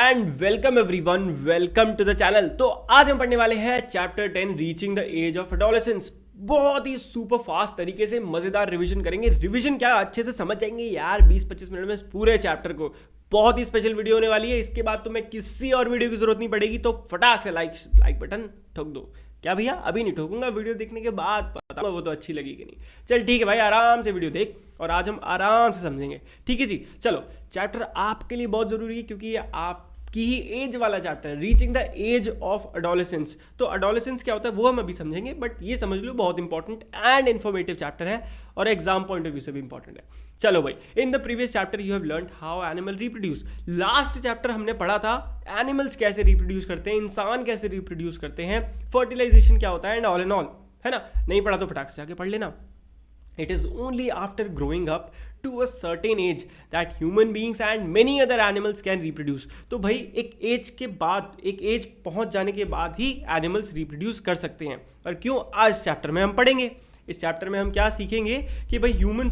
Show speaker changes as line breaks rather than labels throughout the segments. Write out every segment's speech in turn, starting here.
And welcome everyone, welcome to the channel. तो आज हम पढ़ने वाले हैं chapter 10 reaching the age of adolescence. बहुत ही सुपर फास्ट तरीके से मजेदार रिवीजन करेंगे। रिवीजन क्या, अच्छे से समझ जाएंगे यार 20-25 मिनट में इस पूरे चैप्टर को। बहुत ही स्पेशल वीडियो होने वाली है। इसके बाद तो मैं किसी और वीडियो की जरूरत नहीं पड़ेगी, तो फटाक से लाइक बटन ठोक दो। क्या भैया, अभी नहीं ठोकूंगा, वीडियो देखने के बाद पता वो तो अच्छी लगेगी नहीं। चल ठीक है भाई, आराम से वीडियो देख और आज हम आराम से समझेंगे। ठीक है जी, चलो। चैप्टर आपके लिए बहुत जरूरी है क्योंकि ये आपकी ही एज वाला चैप्टर है, reaching the age of adolescence. तो एडोलेसेंस क्या होता है वो हम अभी समझेंगे, बट ये समझ लो बहुत इंपॉर्टेंट एंड इन्फॉर्मेटिव चैप्टर है और एग्जाम पॉइंट ऑफ व्यू से भी इंपॉर्टेंट है। चलो भाई, in the previous chapter you have learned how animal reproduce. Last chapter हमने पढ़ा था एनिमल्स कैसे रिप्रोड्यूस करते हैं, इंसान कैसे रिप्रोड्यूस करते हैं, फर्टिलाइजेशन क्या होता है एंड ऑल एंड ऑल, है ना। नहीं पढ़ा तो फटाक से जाके पढ़ लेना। It is only after growing up to a certain age that human beings and many other animals can reproduce. तो भाई एक एज के बाद, एक एज पहुंच जाने के बाद ही एनिमल्स रिप्रोड्यूस कर सकते हैं। और क्यों, आज चैप्टर में हम पढ़ेंगे। इस चैप्टर में हम क्या सीखेंगे कि भाई ह्यूमन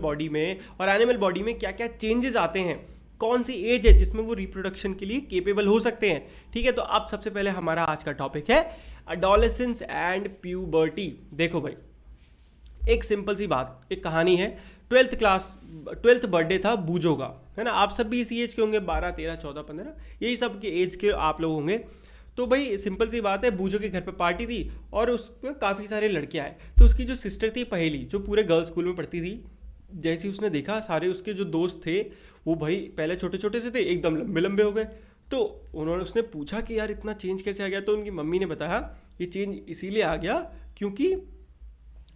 बॉडी में और एनिमल बॉडी में क्या क्या चेंजेस आते हैं, कौन सी एज है जिसमें वो रिप्रोडक्शन के लिए केपेबल हो सकते हैं। ठीक है, तो अब सबसे पहले हमारा आज का टॉपिक है एडोलेसेंस एंड प्यूबर्टी। देखो भाई, एक सिंपल सी बात, एक कहानी है। 12th बर्थडे था बूजो का, है ना। आप सब भी इसी एज के होंगे, 12, 13, 14, 15, यही सब के एज के आप लोग होंगे। तो भाई सिंपल सी बात है, बूजो के घर पे पार्टी थी और उसमें काफ़ी सारे लड़के आए। तो उसकी जो सिस्टर थी पहेली, जो पूरे गर्ल्स स्कूल में पढ़ती थी, जैसे उसने देखा सारे उसके जो दोस्त थे वो भाई पहले छोटे छोटे से थे, एकदम लंबे लंबे हो गए। तो उसने पूछा कि यार इतना चेंज कैसे आ गया। तो उनकी मम्मी ने बताया ये चेंज इसीलिए आ गया क्योंकि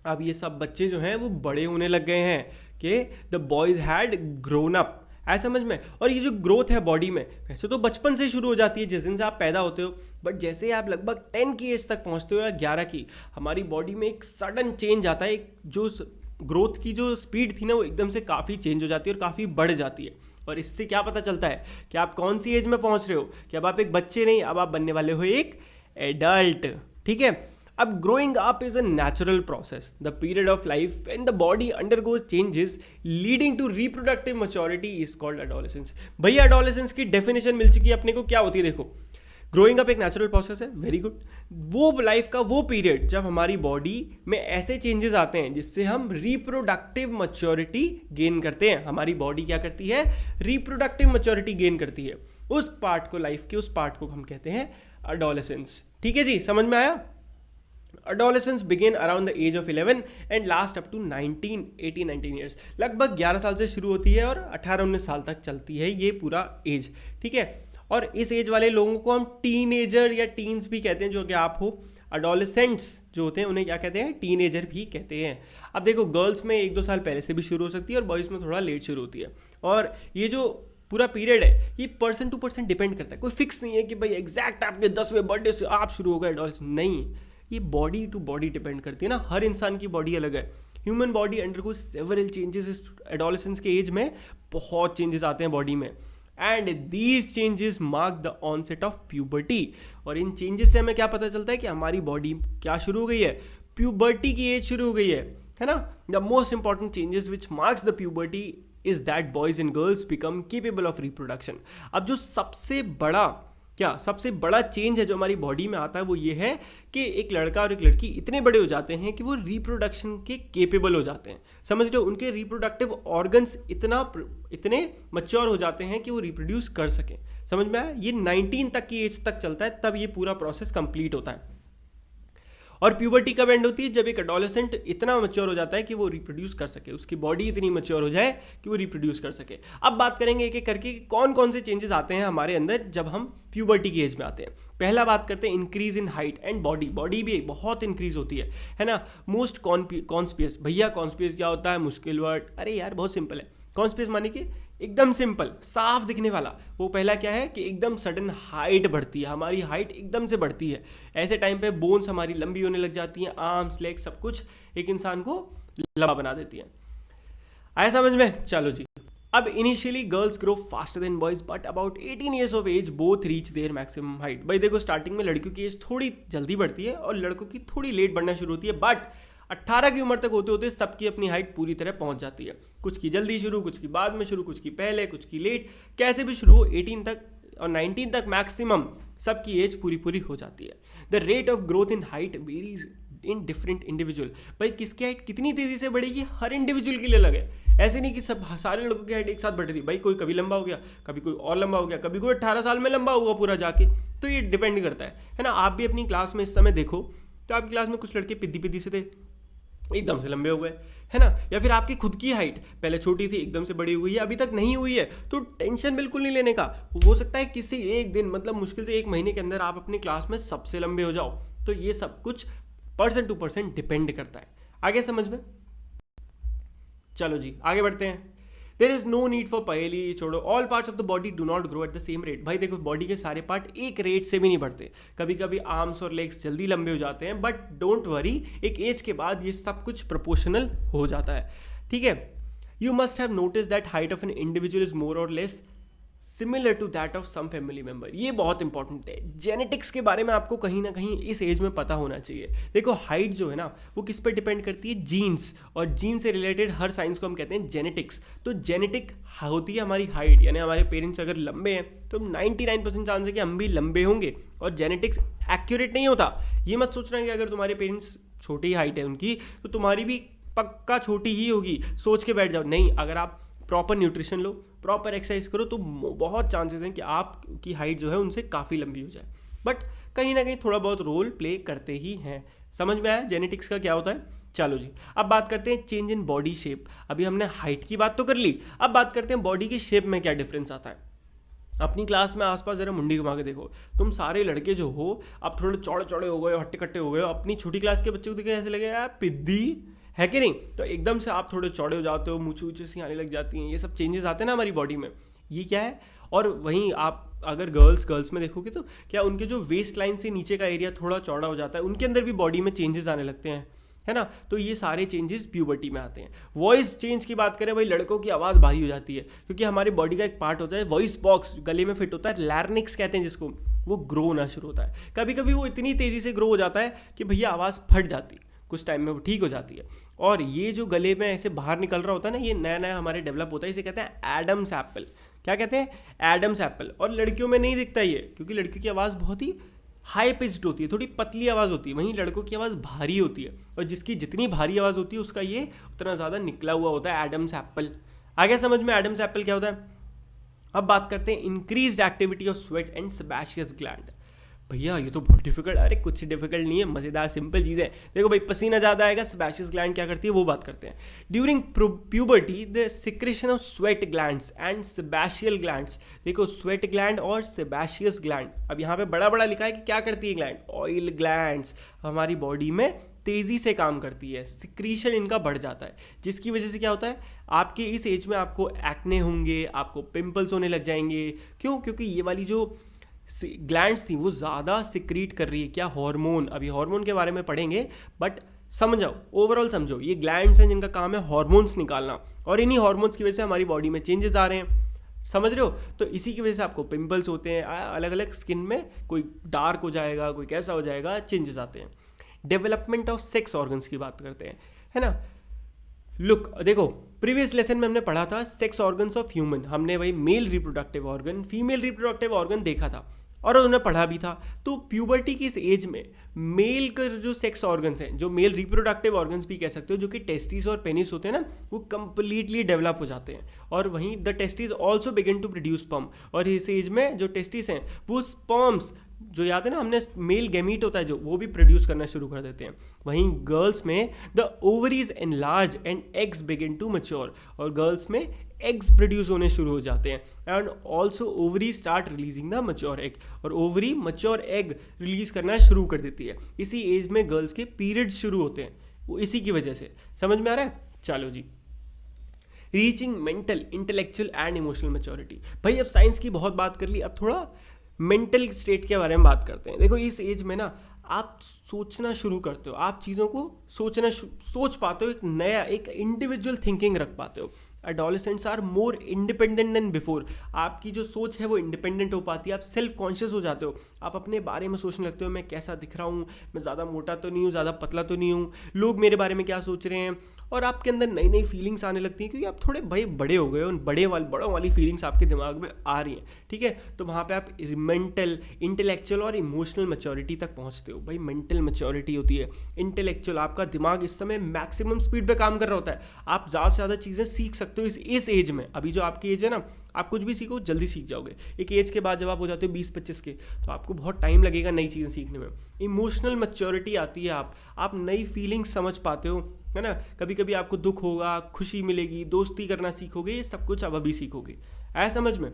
अब ये सब बच्चे जो हैं वो बड़े होने लग गए हैं, कि the boys had grown up. ऐसा समझ में। और ये जो ग्रोथ है बॉडी में, वैसे तो बचपन से शुरू हो जाती है जिस दिन से आप पैदा होते हो, बट जैसे आप लगभग 10 की एज तक पहुंचते हो या 11 की, हमारी बॉडी में एक सडन चेंज आता है। एक जो ग्रोथ की जो स्पीड थी ना, वो एकदम से काफ़ी चेंज हो जाती है और काफ़ी बढ़ जाती है। और इससे क्या पता चलता है कि आप कौन सी एज में पहुंच रहे हो, कि अब आप एक बच्चे नहीं, अब आप बनने वाले हो एक एडल्ट। ठीक है। अब growing up is a natural process, the period of life when the body undergoes changes leading to reproductive maturity is called adolescence. भैया एडोलेसेंस की डेफिनेशन मिल चुकी है अपने को, क्या होती है देखो। ग्रोइंग अप एक नेचुरल प्रोसेस है, वेरी गुड। वो लाइफ का वो पीरियड जब हमारी बॉडी में ऐसे चेंजेस आते हैं जिससे हम रिप्रोडक्टिव मैच्योरिटी गेन करते हैं। हमारी बॉडी क्या करती है, रिप्रोडक्टिव मैच्योरिटी गेन करती है। उस पार्ट को, लाइफ के उस पार्ट को हम कहते हैं एडोलेसेंस। ठीक है जी, समझ में आया। Adolescence begin around the age of 11 and last up to 19 years। लगभग 11 साल से शुरू होती है और 18-19 साल तक चलती है ये पूरा एज। ठीक है। और इस एज वाले लोगों को हम टीनेजर या टीन्स भी कहते हैं, जो कि आप हो। एडोलेसेंट्स जो होते हैं उन्हें क्या कहते हैं, टीनेजर भी कहते हैं। अब देखो, गर्ल्स में 1-2 साल पहले से भी शुरू हो सकती है और बॉयज़ में थोड़ा लेट शुरू होती है। और ये जो पूरा पीरियड है ये पर्सन टू पर्सन डिपेंड करता है। कोई फिक्स नहीं है कि भाई एग्जैक्ट आपके 10वें बर्थडे से आप शुरू हो गए एडोलेसेंस, नहीं। ये बॉडी टू बॉडी डिपेंड करती है ना, हर इंसान की बॉडी अलग है। Human body undergo several changes इस एडोलेसेंस के एज में, बहुत चेंजेस आते हैं बॉडी में। And these changes mark the onset of puberty. और इन चेंजेस से हमें क्या पता चलता है कि हमारी बॉडी क्या शुरू हो गई है, प्यूबर्टी की एज शुरू हो गई है ना। The most important changes which marks the puberty is that boys and girls become capable of reproduction. अब जो सबसे बड़ा चेंज है जो हमारी बॉडी में आता है वो ये है कि एक लड़का और एक लड़की इतने बड़े हो जाते हैं कि वो रिप्रोडक्शन के केपेबल हो जाते हैं। समझ लो, उनके रिप्रोडक्टिव ऑर्गन्स इतने मैच्योर हो जाते हैं कि वो रिप्रोड्यूस कर सकें। समझ में आया। ये 19 तक की एज तक चलता है, तब ये पूरा प्रोसेस कंप्लीट होता है। और प्यूबर्टी कब एंड होती है, जब एक एडोलेसेंट इतना मैच्योर हो जाता है कि वो रिप्रोड्यूस कर सके, उसकी बॉडी इतनी मैच्योर हो जाए कि वो रिप्रोड्यूस कर सके। अब बात करेंगे एक एक करके कि कौन कौन से चेंजेस आते हैं हमारे अंदर जब हम प्यूबर्टी की एज में आते हैं। पहला बात करते हैं increase in height and body भी बहुत इंक्रीज होती है ना। मोस्ट कॉन्स्पियस। भैया कॉन्स्पियस क्या होता है, मुश्किल वर्ड। अरे यार बहुत सिंपल है। कॉन्स्पियस माने कि एकदम सिंपल, साफ दिखने वाला। वो पहला क्या है कि एकदम सडन हाइट बढ़ती है, हमारी हाइट एकदम से बढ़ती है। ऐसे टाइम पे बोन्स हमारी लंबी होने लग जाती हैं, आर्म्स लेग सब कुछ एक इंसान को लंबा बना देती है। आया समझ में। चलो जी, अब initially girls grow faster than boys, but about 18 years of age both reach their maximum height. भाई देखो, स्टार्टिंग में लड़कियों की एज थोड़ी जल्दी बढ़ती है और लड़कों की थोड़ी लेट बढ़ना शुरू होती है, बट 18 की उम्र तक होते होते सबकी अपनी हाइट पूरी तरह पहुंच जाती है। कुछ की जल्दी शुरू, कुछ की बाद में शुरू, कुछ की पहले, कुछ की लेट, कैसे भी शुरू हो 18 तक और 19 तक मैक्सिमम सबकी एज पूरी पूरी हो जाती है। The rate of growth in height varies in different individual. भाई किसकी हाइट कितनी तेजी से बढ़ेगी हर इंडिविजुअल के लिए अलग है। ऐसे नहीं कि सब सारे लोगों की हाइट एक साथ बढ़ रही, भाई कोई कभी लंबा हो गया, कभी कोई और लंबा हो गया, कभी कोई 18 साल में लंबा हुआ पूरा जाके। तो ये डिपेंड करता है ना। आप भी अपनी क्लास में इस समय देखो तो आपकी क्लास में कुछ लड़के पिद्दी पिद्दी से थे, एकदम से लंबे हो गए, है ना। या फिर आपकी खुद की हाइट पहले छोटी थी, एकदम से बड़ी हुई है, अभी तक नहीं हुई है, तो टेंशन बिल्कुल नहीं लेने का। हो सकता है किसी एक दिन, मतलब मुश्किल से एक महीने के अंदर आप अपनी क्लास में सबसे लंबे हो जाओ। तो ये सब कुछ पर्सन टू पर्सन डिपेंड करता है। आगे समझ में? चलो जी आगे बढ़ते हैं। There is no need for पहेली छोड़ो। All parts of the body do not grow at the same rate. भाई देखो बॉडी के सारे पार्ट एक रेट से भी नहीं बढ़ते। कभी कभी आर्म्स और लेग्स जल्दी लंबे हो जाते हैं, बट डोंट वरी, एक एज के बाद ये सब कुछ प्रोपोर्शनल हो जाता है, ठीक है। You must have notice that height of an individual is more or less similar to that of some family member. ये बहुत इंपॉर्टेंट है। जेनेटिक्स के बारे में आपको कहीं ना कहीं इस एज में पता होना चाहिए। देखो हाइट जो है ना वो किस पर डिपेंड करती है? जीन्स, और जीन से रिलेटेड हर साइंस को हम कहते हैं जेनेटिक्स। तो जेनेटिक होती है हमारी हाइट, यानी हमारे पेरेंट्स अगर लंबे हैं तो 99% चांस है कि हम भी लंबे होंगे। और जेनेटिक्स एक्यूरेट नहीं होता। ये मत सोचना कि अगर तुम्हारे पेरेंट्स छोटी हाइट है उनकी तो तुम्हारी भी पक्का छोटी ही होगी, सोच के बैठ जाओ। नहीं, अगर आप प्रॉपर न्यूट्रिशन लो, प्रॉपर एक्सरसाइज करो, तो बहुत चांसेस हैं कि आपकी हाइट जो है उनसे काफ़ी लंबी हो जाए। बट कहीं ना कहीं थोड़ा बहुत रोल प्ले करते ही हैं। समझ में आया जेनेटिक्स का क्या होता है? चलो जी अब बात करते हैं चेंज इन बॉडी शेप। अभी हमने हाइट की बात तो कर ली, अब बात करते हैं बॉडी की शेप में क्या डिफरेंस आता है। अपनी क्लास में आसपास जरा मुंडी घुमा के देखो, तुम सारे लड़के जो हो अब थोड़े चौड़े चौड़े हो गए, हट्टे कट्टे हो गए। अपनी छोटी क्लास के बच्चे को देखे ऐसे लगे यार पिद्दी है कि नहीं। तो एकदम से आप थोड़े चौड़े हो जाते हो, मूछें ऊँचे सी आने लग जाती हैं, ये सब चेंजेस आते हैं ना हमारी बॉडी में। ये क्या है? और वहीं आप अगर गर्ल्स में देखोगे तो क्या उनके जो वेस्ट लाइन से नीचे का एरिया थोड़ा चौड़ा हो जाता है, उनके अंदर भी बॉडी में चेंजेस आने लगते हैं, है ना। तो ये सारे चेंजेस प्यूबर्टी में आते हैं। वॉइस चेंज की बात करें, भाई लड़कों की आवाज़ भारी हो जाती है क्योंकि हमारे बॉडी का एक पार्ट होता है वॉइस बॉक्स, गले में फिट होता है, लैरिंक्स कहते हैं जिसको, वो ग्रो होना शुरू होता है। कभी कभी वो इतनी तेज़ी से ग्रो हो जाता है कि भैया आवाज़ फट जाती है, कुछ टाइम में वो ठीक हो जाती है। और ये जो गले में ऐसे बाहर निकल रहा होता है ना, ये नया नया हमारे डेवलप होता है, इसे कहते हैं एडम्स एप्पल। क्या कहते हैं? Adam's apple. और लड़कियों में नहीं दिखता ये, क्योंकि लड़कियों की आवाज़ बहुत ही हाई पिच्ड होती है, थोड़ी पतली आवाज़ होती है, वहीं लड़कों की आवाज़ भारी होती है। और जिसकी जितनी भारी आवाज़ होती है उसका ये उतना ज़्यादा निकला हुआ होता है एडम्स एप्पल। आगे समझ में एडम्स एप्पल क्या होता है? अब बात करते हैं increased activity of sweat and sebaceous gland. भैया ये तो बहुत डिफिकल्ट, अरे कुछ डिफिकल्ट नहीं है, मज़ेदार सिंपल चीज़ है। देखो भाई पसीना ज़्यादा आएगा, सेबेशियस ग्लैंड क्या करती है वो बात करते हैं। During puberty the secretion of sweat glands and sebaceous glands. देखो स्वेट ग्लैंड और सेबेशियस ग्लैंड, अब यहाँ पे बड़ा बड़ा लिखा है कि क्या करती है ग्लैंड? ऑयल ग्लैंड्स हमारी बॉडी में तेज़ी से काम करती है, सिक्रीशन इनका बढ़ जाता है, जिसकी वजह से क्या होता है आपके इस एज में आपको एक्ने होंगे, आपको पिंपल्स होने लग जाएंगे। क्यों? क्योंकि ये वाली जो ग्लैंड्स थी वो ज़्यादा सिक्रीट कर रही है क्या? हार्मोन। अभी हार्मोन के बारे में पढ़ेंगे, बट समझो ओवरऑल समझो, ये ग्लैंड्स हैं जिनका काम है हार्मोन्स निकालना, और इन्हीं हार्मोन्स की वजह से हमारी बॉडी में चेंजेस आ रहे हैं। समझ रहे हो? तो इसी की वजह से आपको पिंपल्स होते हैं, अलग अलग स्किन में कोई डार्क हो जाएगा, कोई कैसा हो जाएगा, चेंजेस आते हैं। डेवलपमेंट ऑफ सेक्स ऑर्गन्स की बात करते हैं, है ना। लुक देखो प्रीवियस लेसन में हमने पढ़ा था सेक्स ऑर्गन्स ऑफ ह्यूमन, हमने वही male reproductive organ, female reproductive organ देखा था और उन्होंने पढ़ा भी था। तो प्यूबर्टी की इस एज में मेल के जो सेक्स ऑर्गन्स हैं, जो मेल रिप्रोडक्टिव ऑर्गन्स भी कह सकते हो, जो कि टेस्टिस और पेनिस होते हैं ना, वो कंप्लीटली डेवलप हो जाते हैं। और वहीं the testis also begin to produce sperm, और इस एज में जो टेस्टिस हैं वो स्पर्म्स जो याद है ना हमने मेल गैमीट होता है जो, वो भी प्रोड्यूस करना शुरू कर देते हैं। वहीं गर्ल्स में the ovaries enlarge and eggs begin to mature, और गर्ल्स में एग्स प्रोड्यूस होने शुरू हो जाते हैं। And also ovary start releasing the mature egg, और ओवरी मैच्योर एग रिलीज करना शुरू कर देती है। इसी एज में गर्ल्स के पीरियड्स शुरू होते हैं, वो इसी की वजह से। समझ में आ रहा है? चलो जी, reaching mental intellectual and emotional maturity. भाई अब साइंस की बहुत बात कर ली, अब थोड़ा मेंटल स्टेट के बारे में बात करते हैं। देखो इस एज में ना आप सोचना शुरू करते हो, आप चीज़ों को सोच पाते हो, एक नया एक इंडिविजुअल थिंकिंग रख पाते हो। Adolescents are more independent than before. आपकी जो सोच है वो इंडिपेंडेंट हो पाती है, आप सेल्फ कॉन्शियस हो जाते हो, आप अपने बारे में सोचने लगते हो, मैं कैसा दिख रहा हूँ, मैं ज़्यादा मोटा तो नहीं हूँ, ज़्यादा पतला तो नहीं हूँ, लोग मेरे बारे में क्या सोच रहे हैं। और आपके अंदर नई नई फीलिंग्स आने लगती हैं, क्योंकि आप थोड़े भाई बड़े हो गए हो, बड़ों वाली फीलिंग्स आपके दिमाग में आ रही हैं, ठीक है। तो वहाँ पे आप मेंटल, इंटेलेक्चुअल और इमोशनल मैच्योरिटी तक पहुँचते हो। भाई मेंटल मैच्योरिटी होती है, इंटेलेक्चुअल, आपका दिमाग इस समय मैक्सिमम स्पीड पे काम कर रहा होता है, आप ज़्यादा से ज़्यादा चीज़ें सीख सकते हो इस एज में। अभी जो आपकी एज है ना, आप कुछ भी सीखो जल्दी सीख जाओगे। एक एज के बाद जब आप हो जाते हो 20-25 के, तो आपको बहुत टाइम लगेगा नई चीज़ें सीखने में। इमोशनल मैच्योरिटी आती है, आप नई फीलिंग्स समझ पाते हो, है ना। कभी कभी आपको दुख होगा, खुशी मिलेगी, दोस्ती करना सीखोगे, ये सब कुछ अब अभी सीखोगे। आया समझ में।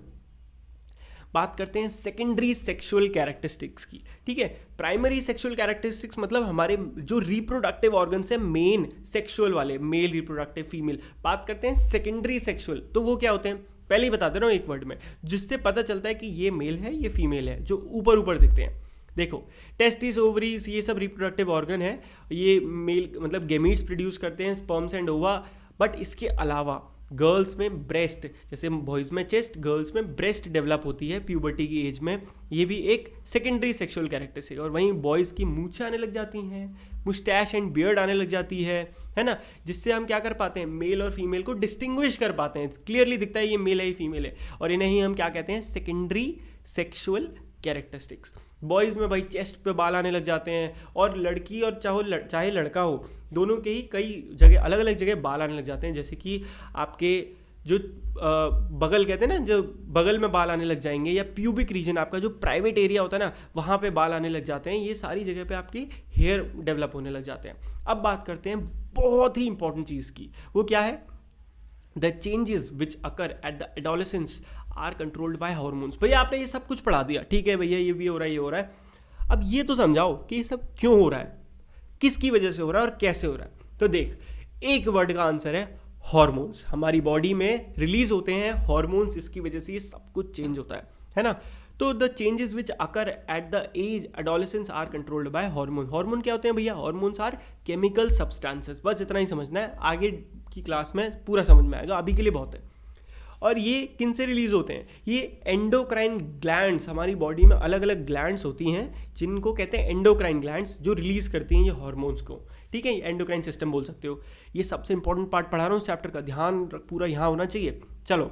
बात करते हैं सेकेंडरी सेक्सुअल कैरेक्टरिस्टिक्स की, ठीक है। प्राइमरी सेक्सुअल कैरेक्टरिस्टिक्स मतलब हमारे जो रिप्रोडक्टिव ऑर्गन्स है मेन सेक्सुअल वाले, मेल रिप्रोडक्टिव, फीमेल। बात करते हैं सेकेंडरी सेक्सुअल, तो वो क्या होते हैं, पहले ही बता दे रहा हूँ एक वर्ड में, जिससे पता चलता है कि ये मेल है ये फीमेल है, जो ऊपर ऊपर दिखते हैं। देखो टेस्टिस, ओवरीज, ये सब रिप्रोडक्टिव ऑर्गन है, ये मेल मतलब गेमीट्स प्रोड्यूस करते हैं, स्पर्म्स एंड ओवा। बट इसके अलावा गर्ल्स में ब्रेस्ट, जैसे बॉयज़ में चेस्ट, गर्ल्स में ब्रेस्ट डेवलप होती है प्यूबर्टी की एज में, ये भी एक सेकेंडरी सेक्सुअल कैरेक्टरिस्टिक। और वहीं बॉयज़ की मूछें आने लग जाती हैं, मुस्टैश एंड बियर्ड आने लग जाती है ना, जिससे हम क्या कर पाते हैं, मेल और फीमेल को डिस्टिंग्विश कर पाते हैं, क्लियरली दिखता है ये मेल है ये फीमेल है। और इन्हें ही हम क्या कहते हैं, सेकेंडरी सेक्सुअल कैरेक्टरिस्टिक्स। बॉयज़ में भाई चेस्ट पे बाल आने लग जाते हैं, और लड़की और चाहे लड़का हो, दोनों के ही कई जगह अलग अलग जगह बाल आने लग जाते हैं। जैसे कि आपके जो बगल कहते हैं ना, जो बगल में बाल आने लग जाएंगे, या प्यूबिक रीजन, आपका जो प्राइवेट एरिया होता है ना, वहाँ पे बाल आने लग जाते हैं। ये सारी जगह पे आपकी हेयर डेवलप होने लग जाते हैं। अब बात करते हैं बहुत ही इंपॉर्टेंट चीज़ की, वो क्या है, the changes which occur at the adolescence are controlled by hormones. भैया आपने ये सब कुछ पढ़ा दिया, ठीक है भैया, ये भी हो रहा है, ये हो रहा है। अब ये तो समझाओ कि ये सब क्यों हो रहा है, किसकी वजह से हो रहा है और कैसे हो रहा है। तो देख, एक वर्ड का आंसर है हार्मोन्स। हमारी बॉडी में रिलीज होते हैं हार्मोन्स, इसकी वजह से ये सब कुछ चेंज होता है ना। तो the changes which occur at the age adolescence are controlled by hormone. Hormone क्या होते हैं भैया, हार्मोन्स आर केमिकल सब्सटेंसेस। बस इतना ही समझना है, आगे की क्लास में पूरा समझ में आएगा, अभी के लिए बहुत है। और ये किन से रिलीज होते हैं, ये एंडोक्राइन ग्लैंड्स, हमारी बॉडी में अलग अलग ग्लैंड्स होती हैं जिनको कहते हैं एंडोक्राइन ग्लैंड्स, जो रिलीज करती हैं ये हार्मोन्स को, ठीक है। एंडोक्राइन सिस्टम बोल सकते हो। ये सबसे इंपॉर्टेंट पार्ट पढ़ा रहा हूँ इस चैप्टर का, ध्यान पूरा यहाँ होना चाहिए। चलो,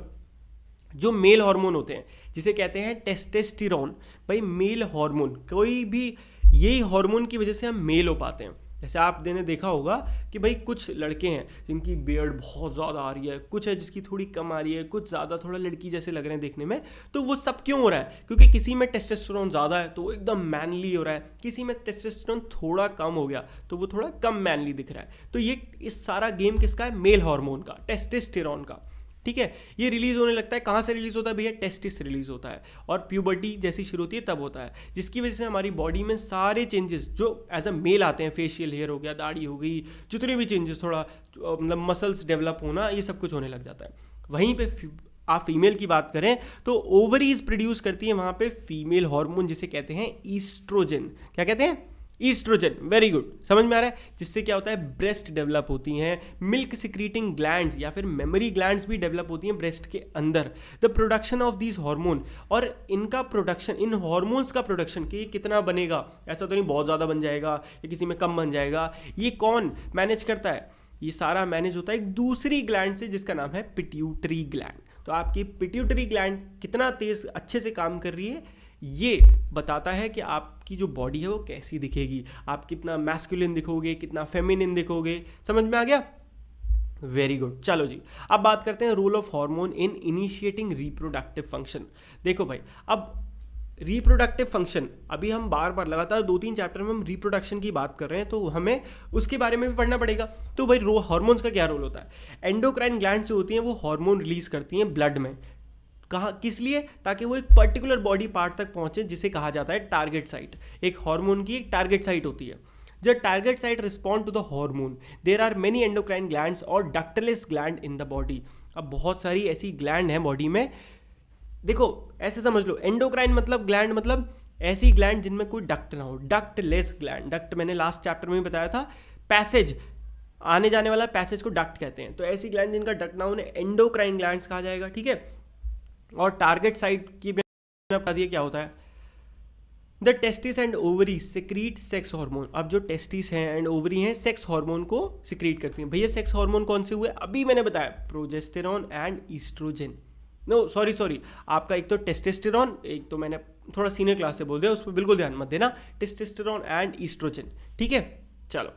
जो मेल हार्मोन होते हैं जिसे कहते हैं टेस्टेस्टेरोन, भाई मेल हार्मोन, कोई भी यही हार्मोन की वजह से हम मेल हो पाते हैं। जैसे आपने देखा होगा कि भाई कुछ लड़के हैं जिनकी बियर्ड बहुत ज़्यादा आ रही है, कुछ है जिसकी थोड़ी कम आ रही है, कुछ ज़्यादा थोड़ा लड़की जैसे लग रहे हैं देखने में। तो वो सब क्यों हो रहा है, क्योंकि किसी में टेस्टोस्टेरोन ज़्यादा है तो वो एकदम मैनली हो रहा है, किसी में टेस्टोस्टेरोन थोड़ा कम हो गया तो वो थोड़ा कम मैनली दिख रहा है। तो ये इस सारा गेम किसका है, मेल हार्मोन का, टेस्टोस्टेरोन का, ठीक है। ये रिलीज होने लगता है, कहाँ से रिलीज होता है भैया, टेस्टिस से रिलीज होता है, और प्यूबर्टी जैसी शुरू होती है तब होता है, जिसकी वजह से हमारी बॉडी में सारे चेंजेस जो एज अ मेल आते हैं, फेशियल हेयर हो गया, दाढ़ी हो गई, जितने भी चेंजेस, थोड़ा मतलब मसल्स डेवलप होना, ये सब कुछ होने लग जाता है। वहीं पे आप फीमेल की बात करें तो ओवरीज प्रोड्यूस करती है वहाँ पे फीमेल हार्मोन, जिसे कहते हैं ईस्ट्रोजन। क्या कहते हैं, ईस्ट्रोजन। वेरी गुड, समझ में आ रहा है। जिससे क्या होता है, ब्रेस्ट डेवलप होती हैं, मिल्क सिक्रीटिंग ग्लैंड्स या फिर मेमोरी ग्लैंड्स भी डेवलप होती हैं ब्रेस्ट के अंदर। The production of these hormone, और इनका प्रोडक्शन, इन हार्मोन्स का प्रोडक्शन, कि ये कितना बनेगा, ऐसा तो नहीं बहुत ज़्यादा बन जाएगा या किसी में कम बन जाएगा, ये कौन मैनेज करता है, ये सारा मैनेज होता है एक दूसरी ग्लैंड से जिसका नाम है पिट्यूटरी ग्लैंड। तो आपकी पिट्यूटरी ग्लैंड कितना तेज अच्छे से काम कर रही है, ये बताता है कि आपकी जो बॉडी है वो कैसी दिखेगी, आप कितना मैस्कुलिन दिखोगे, कितना फेमिनिन दिखोगे। समझ में आ गया, वेरी गुड। चलो जी, अब बात करते हैं role of hormone in initiating reproductive function. देखो भाई, अब रिप्रोडक्टिव फंक्शन, अभी हम बार बार लगातार 2-3 चैप्टर में हम रिप्रोडक्शन की बात कर रहे हैं, तो हमें उसके बारे में भी पढ़ना पड़ेगा। तो भाई हार्मोन्स का क्या रोल होता है, एंडोक्राइन ग्लैंड्स जो होती हैं वो हार्मोन रिलीज करती हैं ब्लड में, कहाँ, किस लिए, ताकि वो एक पर्टिकुलर बॉडी पार्ट तक पहुंचे जिसे कहा जाता है टारगेट साइट। एक हार्मोन की एक टारगेट साइट होती है। जब target site respond to the hormone, there are many endocrine glands or ductless gland in the body. अब बहुत सारी ऐसी ग्लैंड हैं बॉडी में, देखो ऐसे समझ लो, एंडोक्राइन मतलब ग्लैंड, मतलब ऐसी ग्लैंड जिनमें कोई डक्ट ना हो, डक्टलेस ग्लैंड। डक्ट मैंने लास्ट चैप्टर में भी बताया था, पैसेज, आने जाने वाला पैसेज को डक्ट कहते हैं। तो ऐसी ग्लैंड जिनका डक्ट ना हो उन्हें एंडोक्राइन ग्लैंड्स कहा जाएगा, ठीक है। और टारगेट साइट की बता दिए क्या होता है, the testis and ovary secrete sex hormone. अब जो टेस्टिस हैं एंड ओवरी हैं सेक्स हार्मोन को सिक्रीट करती हैं। भैया सेक्स हार्मोन कौन से हुए, अभी मैंने बताया, progesterone and estrogen. No sorry, आपका एक तो टेस्टेस्टेरॉन, एक तो मैंने थोड़ा सीनियर क्लास से बोल दिया, उस पर बिल्कुल ध्यान मत देना, टेस्टेस्टेरॉन एंड ईस्ट्रोजन, ठीक है। चलो,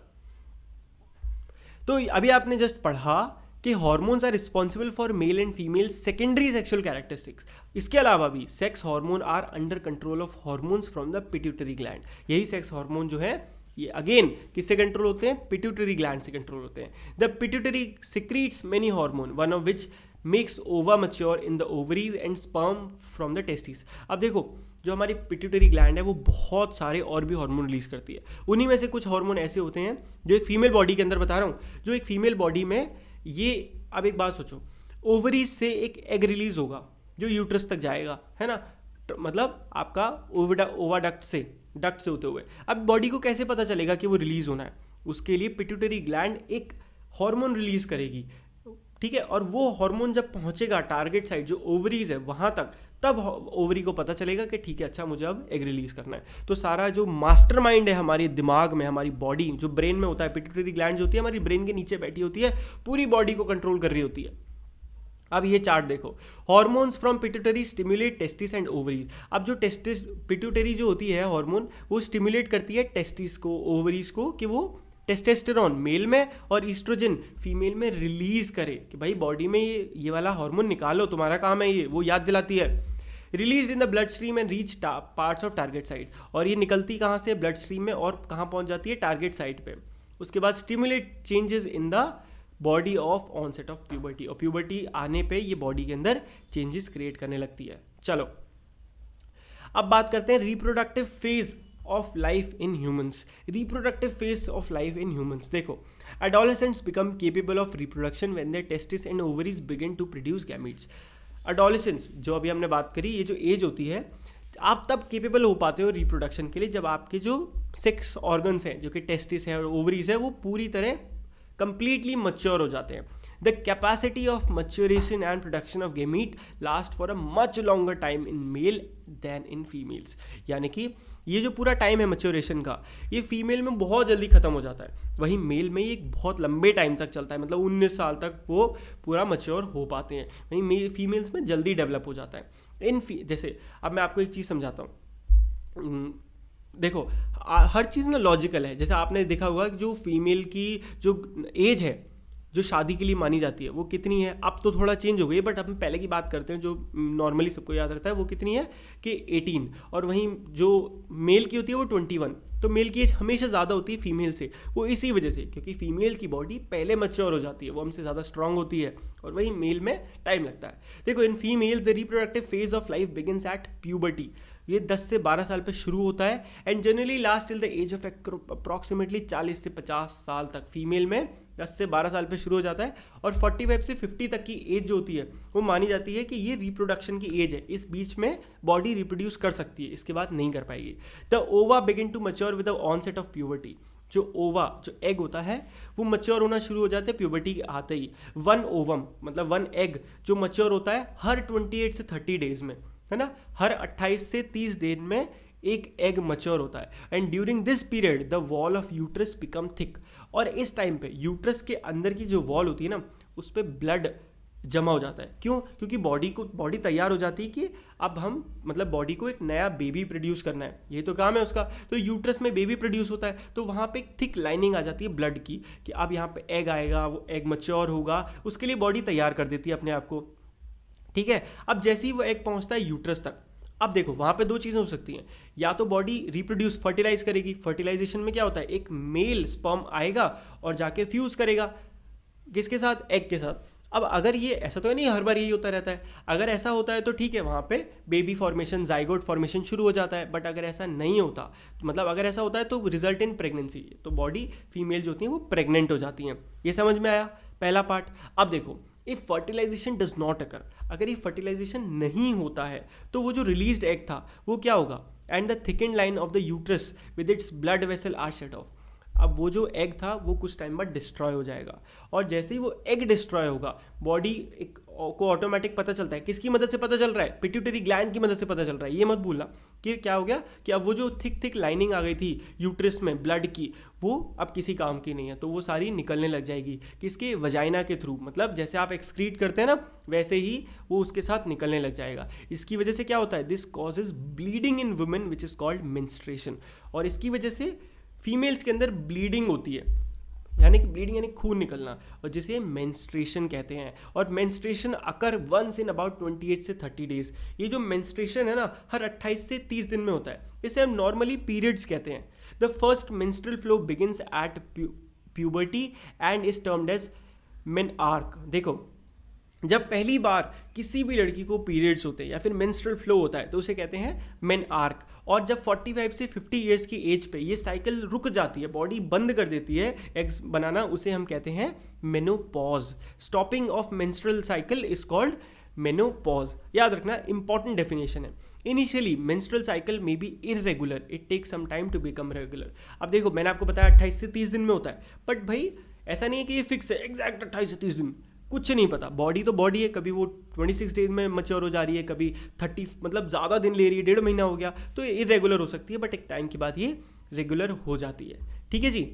तो अभी आपने जस्ट पढ़ा कि hormones are responsible for male and female secondary sexual characteristics. इसके अलावा भी sex hormone are under control of hormones from the pituitary gland. यही सेक्स हार्मोन जो है ये अगेन किससे कंट्रोल होते हैं, पिट्यूटरी ग्लैंड से कंट्रोल होते हैं। The pituitary secretes many hormones, one of which makes ova mature in the ovaries and sperm from the testis. अब देखो, जो हमारी पिट्यूटरी ग्लैंड है वो बहुत सारे और भी हार्मोन रिलीज करती है। उन्हीं में से कुछ हार्मोन ऐसे होते हैं जो एक फीमेल बॉडी के अंदर, बता रहा हूँ, जो एक फीमेल बॉडी में ये, अब एक बात सोचो, ओवरीज से एक एग रिलीज होगा जो यूट्रस तक जाएगा, है ना, मतलब आपका ओवाडक्ट से, डक्ट से होते हुए। अब बॉडी को कैसे पता चलेगा कि वो रिलीज होना है, उसके लिए पिट्यूटरी ग्लैंड एक हार्मोन रिलीज करेगी, ठीक है। और वो हार्मोन जब पहुंचेगा टारगेट साइड जो ओवरीज है वहां तक, तब ओवरी को पता चलेगा कि ठीक है, अच्छा मुझे अब एग रिलीज करना है। तो सारा जो मास्टरमाइंड है हमारे दिमाग में, हमारी बॉडी जो ब्रेन में होता है, पिट्यूटरी ग्लैंड जो होती है हमारी ब्रेन के नीचे बैठी होती है, पूरी बॉडी को कंट्रोल कर रही होती है। अब ये चार्ट देखो, hormones from pituitary stimulate testis and ovaries. अब जो टेस्टिस, पिट्यूटरी जो होती है हार्मोन, वो स्टिमुलेट करती है टेस्टिस को, ओवरीज को, कि वो टेस्टेस्टेरॉन मेल में और ईस्ट्रोजन फीमेल में रिलीज करे कि भाई बॉडी में ये वाला हार्मोन निकालो, तुम्हारा काम है ये, वो याद दिलाती है। Release in the blood stream and reach parts of target site. और ये निकलती कहाँ से, ब्लड स्ट्रीम में, और कहाँ पहुँच जाती है, टारगेट साइट पे। उसके बाद stimulate changes in the body of onset of puberty. और प्यूबर्टी आने पे ये बॉडी के अंदर चेंजेस क्रिएट करने लगती है। चलो, अब बात करते हैं reproductive phase of life in humans. Reproductive phase of life in humans, देखो, adolescents become capable of reproduction when their testes and ovaries begin to produce gametes। adolescents जो अभी हमने बात करी, ये जो एज होती है, आप तब केपेबल हो पाते हो रिप्रोडक्शन के लिए जब आपके जो सेक्स ऑर्गन्स हैं, जो कि टेस्टिस है और ओवरीज है, वो पूरी तरह कंप्लीटली मच्योर हो जाते हैं। The capacity of maturation and production of gamete last for a much longer time in male than in females. यानी कि ये जो पूरा टाइम है मच्योरेशन का, ये फीमेल में बहुत जल्दी खत्म हो जाता है, वहीं मेल में ये एक बहुत लंबे टाइम तक चलता है, मतलब 19 साल तक वो पूरा मच्योर हो पाते हैं, वहीं फीमेल्स में जल्दी डेवलप हो जाता है। जैसे अब मैं आपको एक चीज़ समझाता हूँ, देखो हर चीज़ ना लॉजिकल है। जैसे आपने देखा होगा कि जो फीमेल की जो एज है जो शादी के लिए मानी जाती है वो कितनी है, अब तो थोड़ा चेंज हो गई, बट हम पहले की बात करते हैं जो नॉर्मली सबको याद रहता है, वो कितनी है कि 18। और वहीं जो मेल की होती है वो 21। तो मेल की एज हमेशा ज़्यादा होती है फीमेल से, वो इसी वजह से, क्योंकि फीमेल की बॉडी पहले मैच्योर हो जाती है, वो हमसे ज़्यादा स्ट्रांग होती है, और वहीं मेल में टाइम लगता है। देखो, in female the reproductive phase of life begins at puberty. ये 10 से 12 साल पे शुरू होता है and generally last till the age of approximately 40 से 50 साल तक। फीमेल में 10 से 12 साल पे शुरू हो जाता है, और 45 से 50 तक की एज जो होती है वो मानी जाती है कि ये रिप्रोडक्शन की एज है, इस बीच में बॉडी रिप्रोड्यूस कर सकती है, इसके बाद नहीं कर पाएगी। The ova begin to mature with the onset of puberty. जो ओवा, जो एग होता है, वो मैच्योर होना शुरू हो जाते हैं प्यूबर्टी के आते ही। वन ओवम मतलब वन एग जो मैच्योर होता है हर 28 से 30 डेज में, है ना, हर 28 से 30 दिन में एक एग मैच्योर होता है। And during this period the wall of uterus become thick. और इस टाइम पे यूट्रस के अंदर की जो वॉल होती है ना, उस पर ब्लड जमा हो जाता है। क्यों? क्योंकि बॉडी तैयार हो जाती है कि अब हम मतलब बॉडी को एक नया बेबी प्रोड्यूस करना है, ये तो काम है उसका। तो यूट्रस में बेबी प्रोड्यूस होता है, तो वहाँ पे एक थिक लाइनिंग आ जाती है ब्लड की कि अब यहाँ पे एग आएगा, वो एग मैच्योर होगा, उसके लिए बॉडी तैयार कर देती है अपने आप को, ठीक है। अब जैसे ही वो एग पहुँचता है यूट्रस तक, अब देखो वहाँ पे दो चीज़ें हो सकती हैं, या तो बॉडी रिप्रोड्यूस फर्टिलाइज करेगी। फर्टिलाइजेशन में क्या होता है, एक मेल स्पर्म आएगा और जाके फ्यूज़ करेगा किसके साथ, एग के साथ। अब अगर ये ऐसा तो है नहीं हर बार यही होता रहता है, अगर ऐसा होता है तो ठीक है, वहाँ पे बेबी फॉर्मेशन, जाइगोट फॉर्मेशन शुरू हो जाता है। बट अगर ऐसा नहीं होता, मतलब अगर ऐसा होता है तो रिजल्ट इन प्रेगनेंसी, तो बॉडी फीमेल जो होती हैं वो प्रेग्नेंट हो जाती हैं। ये समझ में आया पहला पार्ट। अब देखो, if fertilisation does not occur, अगर ये फर्टिलाइजेशन नहीं होता है तो वो जो रिलीज्ड एग था वो क्या होगा, and the thickened line of the uterus with its blood vessel are shut off. अब वो जो एग था वो कुछ टाइम बाद डिस्ट्रॉय हो जाएगा, और जैसे ही वो एग डिस्ट्रॉय होगा, बॉडी एक को ऑटोमेटिक पता चलता है। किसकी मदद से पता चल रहा है? पिट्यूटरी ग्लैंड की मदद से पता चल रहा है। ये मत भूलना कि क्या हो गया कि अब वो जो थिक थिक लाइनिंग आ गई थी यूट्रस में ब्लड की, वो अब किसी काम की नहीं है, तो वो सारी निकलने लग जाएगी। किसके? वजाइना के थ्रू, मतलब जैसे आप एक्सक्रीट करते हैं ना, वैसे ही वो उसके साथ निकलने लग जाएगा। इसकी वजह से क्या होता है? This causes bleeding in women which is called menstruation. और इसकी वजह से फीमेल्स के अंदर ब्लीडिंग होती है, यानी कि ब्लीडिंग यानी खून निकलना, और जिसे मेंस्ट्रुएशन कहते हैं। और menstruation occur once in about 28 से 30 डेज। ये जो मेंस्ट्रुएशन है ना, हर 28 से 30 दिन में होता है। इसे हम नॉर्मली पीरियड्स कहते हैं। The first menstrual flow begins at puberty and is termed as menarche. देखो, जब पहली बार किसी भी लड़की को पीरियड्स होते हैं या फिर मेंस्ट्रुअल फ्लो होता है तो उसे कहते हैं मेनआर्क। और जब 45 से 50 ईयर्स की एज पे ये साइकिल रुक जाती है, बॉडी बंद कर देती है एग्स बनाना, उसे हम कहते हैं menopause. Stopping of menstrual cycle is called menopause. याद रखना, इंपॉर्टेंट डेफिनेशन है। इनिशियली मेंस्ट्रुअल साइकिल में be irregular, it take some time to become regular. अब देखो, मैंने आपको बताया 28 से 30 दिन में होता है, बट भाई ऐसा नहीं है कि ये फिक्स है एग्जैक्ट 28 से 30 दिन, कुछ नहीं पता। बॉडी तो बॉडी है, कभी वो 26 डेज में मैच्योर हो जा रही है, कभी 30 मतलब ज़्यादा दिन ले रही है, 1.5 महीना हो गया, तो ये इरेगुलर हो सकती है, बट एक टाइम के बाद ये रेगुलर हो जाती है। ठीक है जी।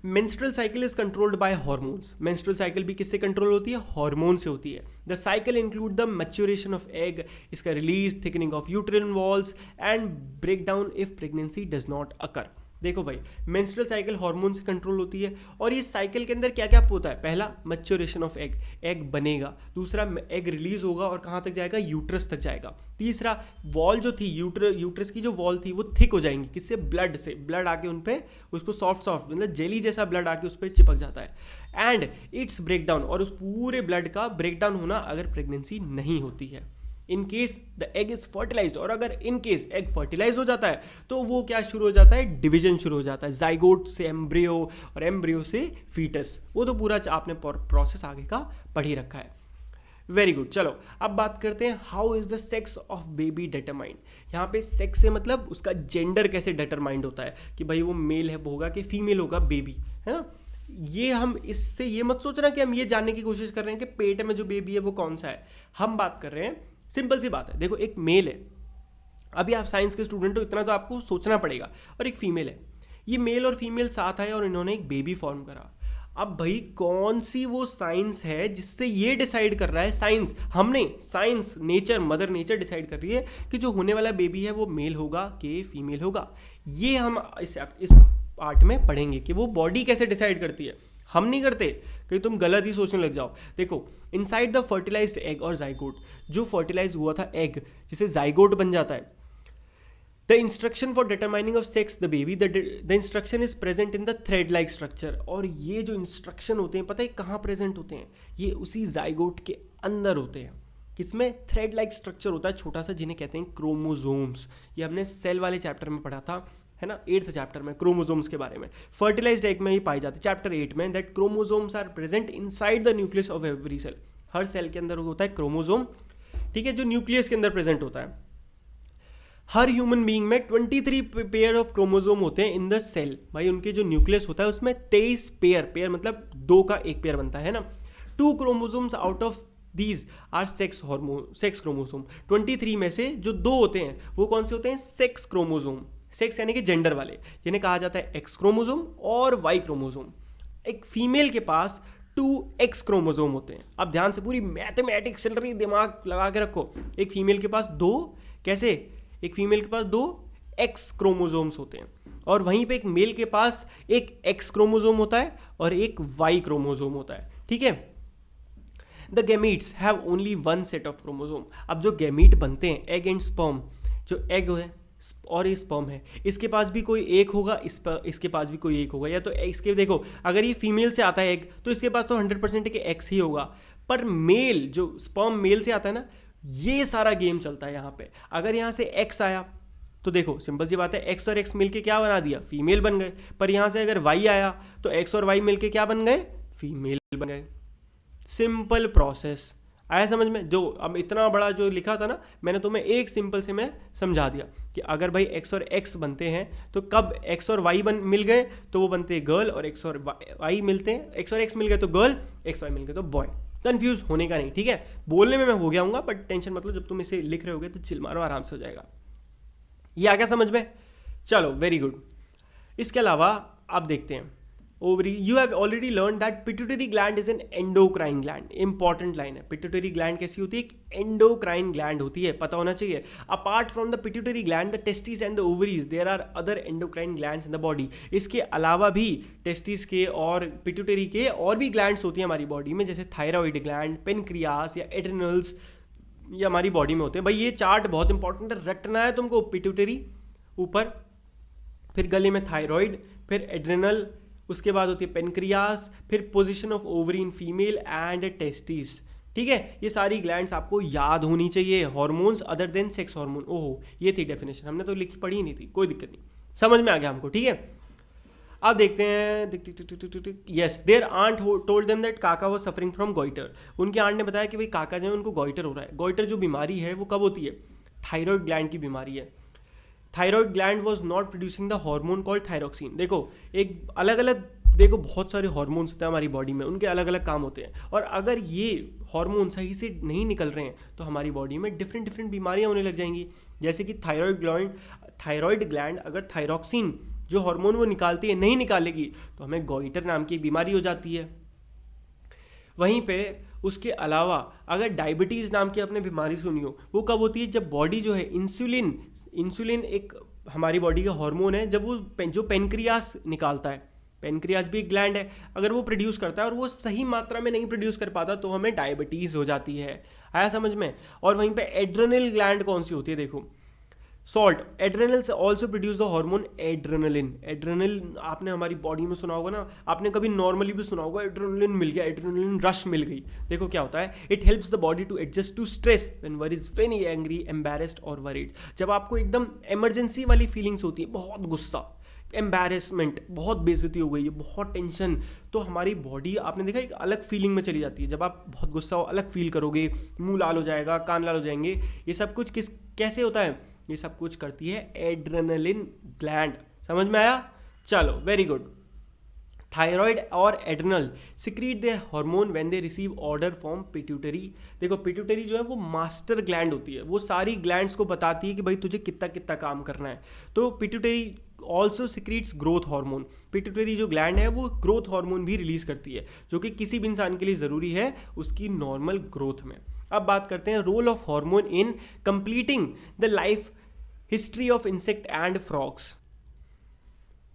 Menstrual cycle is controlled by hormones. Menstrual cycle भी किससे कंट्रोल होती है? हार्मोन से होती है। The cycle include the maturation of egg, इसका release, thickening of uterine walls and break down if pregnancy does not occur. देखो भाई, मेंस्ट्रुअल साइकिल हार्मोन से कंट्रोल होती है, और इस साइकिल के अंदर क्या क्या होता है? पहला, मैच्योरेशन ऑफ एग, एग बनेगा। दूसरा, एग रिलीज होगा और कहाँ तक जाएगा? यूट्रस तक जाएगा। तीसरा, वॉल जो थी यूट्रस की जो वॉल थी वो थिक हो जाएंगी। किससे? ब्लड से। ब्लड आके उन पे उसको सॉफ्ट मतलब जेली जैसा ब्लड आके उस पर चिपक जाता है। एंड इट्स ब्रेकडाउन, और उस पूरे ब्लड का ब्रेकडाउन होना अगर प्रेगनेंसी नहीं होती है। In case the egg is fertilised, और अगर इन केस एग फर्टिलाइज हो जाता है तो वो क्या शुरू हो जाता है? डिवीजन शुरू हो जाता है। जाइगोट से एम्ब्रियो और एम्ब्रियो से फीटस। वो तो पूरा आपने प्रोसेस आगे का पढ़ ही रखा है। Very good. चलो अब बात करते हैं, how is the sex of baby determined. यहाँ पे सेक्स से मतलब उसका जेंडर कैसे डिटरमाइंड होता है, कि भाई वो मेल है होगा कि फीमेल होगा बेबी, है ना। ये हम इससे ये मत सोचना कि हम ये जानने की कोशिश कर रहे हैं कि पेट में जो बेबी है वो कौन सा है। हम बात कर रहे हैं, सिंपल सी बात है। देखो, एक मेल है, अभी आप साइंस के स्टूडेंट हो, इतना तो आपको सोचना पड़ेगा, और एक फीमेल है। ये मेल और फीमेल साथ आए और इन्होंने एक बेबी फॉर्म करा। अब भाई कौन सी वो साइंस है जिससे ये डिसाइड कर रहा है? साइंस, हमने science, nature, mother nature decide कर रही है कि जो होने वाला बेबी है वो मेल होगा कि फीमेल होगा। ये हम इस पार्ट में पढ़ेंगे कि वो बॉडी कैसे डिसाइड करती है। हम नहीं करते, कहीं तुम गलत ही सोचने लग जाओ। देखो, इनसाइड द फर्टिलाइज्ड एग और जाइगोट, जो फर्टिलाइज हुआ था एग जिसे जाइगोट बन जाता है, the instruction for determining of sex the baby, the instruction is present in the thread like structure. और ये जो इंस्ट्रक्शन होते हैं, पता है कहाँ प्रेजेंट होते हैं? ये उसी जाइगोट के अंदर होते हैं। किसमें? थ्रेड लाइक स्ट्रक्चर होता है छोटा सा, जिन्हें कहते हैं क्रोमोजोम्स। ये हमने सेल वाले चैप्टर में पढ़ा था, है ना, 8th चैप्टर में, क्रोमोजोम्स के बारे में। फर्टिलाइज्ड एग में ही पाई जाती है, चैप्टर 8 में, that chromosomes are present inside the nucleus of every cell. हर सेल के अंदर होता है क्रोमोजोम, ठीक है, जो न्यूक्लियस के अंदर प्रेजेंट होता है। हर ह्यूमन बीइंग में 23 पेयर ऑफ क्रोमोजोम होते हैं इन द सेल। भाई उनके जो न्यूक्लियस होता है उसमें 23 पेयर मतलब 2 का 1 पेयर बनता है ना। 2 chromosomes out of these are sex chromosome. 23 में से जो 2 होते हैं वो कौन से होते हैं? Sex chromosome. सेक्स यानी कि जेंडर वाले, जिन्हें कहा जाता है एक्स क्रोमोजोम और वाई क्रोमोजोम। एक फीमेल के पास 2x क्रोमोजोम होते हैं। अब ध्यान से पूरी मैथमेटिक्स चल रही, दिमाग लगा के रखो। एक फीमेल के पास 2 कैसे? एक फीमेल के पास 2 एक्स क्रोमोजोम्स होते हैं, और वहीं पे एक मेल के पास एक एक्स क्रोमोजोम होता है और एक वाई क्रोमोजोम होता है, ठीक है। The gametes have only 1 set of chromosome. अब जो गैमीट बनते हैं, एग एंड स्पर्म, जो एग है और ये स्पर्म है, इसके पास भी कोई एक होगा, इसके पास भी कोई एक होगा। या तो इसके देखो, अगर ये फीमेल से आता है एग तो इसके पास तो 100% के एक्स ही होगा, पर मेल जो स्पर्म मेल से आता है ना, ये सारा गेम चलता है यहाँ पे। अगर यहाँ से एक्स आया तो देखो सिंपल सी बात है, एक्स और एक्स मिलके क्या बना दिया? फीमेल बन गए। पर यहाँ से अगर वाई आया तो एक्स और वाई मिलके क्या बन गए? फीमेल बन गए। सिंपल प्रोसेस आया समझ में? जो अब इतना बड़ा जो लिखा था ना, मैंने तुम्हें एक सिंपल से मैं समझा दिया कि अगर भाई एक्स और एक्स बनते हैं तो कब एक्स और वाई मिल गए तो वो बनते हैं गर्ल, और एक्स और वाई मिलते हैं, एक्स और एक्स मिल गए तो गर्ल, एक्स वाई मिल गए तो बॉय। कंफ्यूज होने का नहीं, ठीक है। बोलने में मैं हो गया हूँ बट टेंशन मतलब, जब तुम इसे लिख रहे होगे तो चिल मारो, आराम से हो जाएगा। ये आ गया समझ में? चलो वेरी गुड। इसके अलावा आप देखते हैं ovary. You have already learn that pituitary gland is an endocrine gland. Important line है। पिट्यूटरी ग्लैंड कैसी होती है? एक एंडोक्राइन ग्लैंड होती है, पता होना चाहिए। Apart from the pituitary gland, the testis and the ovaries, there are other endocrine glands in the body. इसके अलावा भी टेस्टिस के और पिट्यूटरी के और भी ग्लैंड्स होती हैं हमारी बॉडी में, जैसे थायराइड ग्लैंड, पेनक्रियास या एड्रिनल्स, ये हमारी बॉडी में होते हैं। भाई ये चार्ट बहुत इंपॉर्टेंट है, रटना है तुमको। पिट्यूटरी ऊपर, फिर गले में थायराइड, फिर एड्रिनल, उसके बाद होती है पेनक्रियास, फिर position of ovary in female and testis. ठीक है, ये सारी ग्लैंड्स आपको याद होनी चाहिए। Hormones other than sex hormone. ओहो, ये थी डेफिनेशन, हमने तो लिखी पढ़ी नहीं थी, कोई दिक्कत नहीं, समझ में आ गया हमको। ठीक है, अब देखते हैं। Yes, their aunt told them that kaka was suffering from goitre. उनके आंट ने बताया कि भाई काका जो है उनको गोइटर हो रहा है। गोइटर जो बीमारी है वो कब होती है? थायराइड ग्लैंड की बीमारी है। Thyroid gland was not producing the hormone called thyroxine. देखो, एक अलग अलग, देखो बहुत सारे हार्मोन्स होते हैं हमारी बॉडी में, उनके अलग अलग काम होते हैं, और अगर ये हार्मोन सही से नहीं निकल रहे हैं तो हमारी बॉडी में डिफरेंट डिफरेंट बीमारियां होने लग जाएंगी। जैसे कि थायराइड ग्लैंड अगर थायरोक्सिन जो हार्मोन वो निकालती है नहीं निकालेगी तो हमें गोइटर नाम की बीमारी हो जाती है। वहीं पे उसके अलावा अगर डायबिटीज़ नाम की आपने बीमारी सुनी हो, वो कब होती है? जब बॉडी जो है इंसुलिन एक हमारी बॉडी का हार्मोन है, जब वो जो पेनक्रियास निकालता है, पेनक्रियास भी एक ग्लैंड है, अगर वो प्रोड्यूस करता है और वो सही मात्रा में नहीं प्रोड्यूस कर पाता तो हमें डायबिटीज़ हो जाती है। आया समझ में? और वहीं पे एड्रेनल ग्लैंड कौन सी होती है? देखो, सॉल्ट, एड्रेनल से also produce the hormone adrenaline. Adrenal आपने हमारी बॉडी में सुना होगा ना, आपने कभी नॉर्मली भी सुना होगा एड्रेनलिन मिल गया, एड्रेनलिन रश मिल गई। देखो क्या होता है, it helps the body to adjust to stress when one is very angry, embarrassed और वरीड। जब आपको एकदम इमरजेंसी वाली फीलिंग्स होती है, बहुत गुस्सा, एम्बैरेसमेंट, बहुत बेइज्जती हो गई है, बहुत टेंशन, तो हमारी बॉडी आपने देखा एक अलग फीलिंग में चली जाती है। जब आप बहुत गुस्सा हो अलग फील करोगे, मुंह लाल हो जाएगा, कान लाल हो जाएंगे। ये सब कुछ कैसे होता है? ये सब कुछ करती है एड्रेनलिन ग्लैंड। समझ में आया? चलो वेरी गुड। थायराइड और adrenal secrete their hormone when they receive order from pituitary. देखो, पिट्यूटरी जो है वो मास्टर ग्लैंड होती है, वो सारी ग्लैंड्स को बताती है कि भाई तुझे कितना कितना काम करना है। तो pituitary also secretes growth hormone. Pituitary जो ग्लैंड है वो ग्रोथ हार्मोन भी रिलीज करती है, जो कि किसी भी इंसान के लिए ज़रूरी है उसकी नॉर्मल ग्रोथ में। अब बात करते हैं role of hormone in completing the life history of insect and frogs.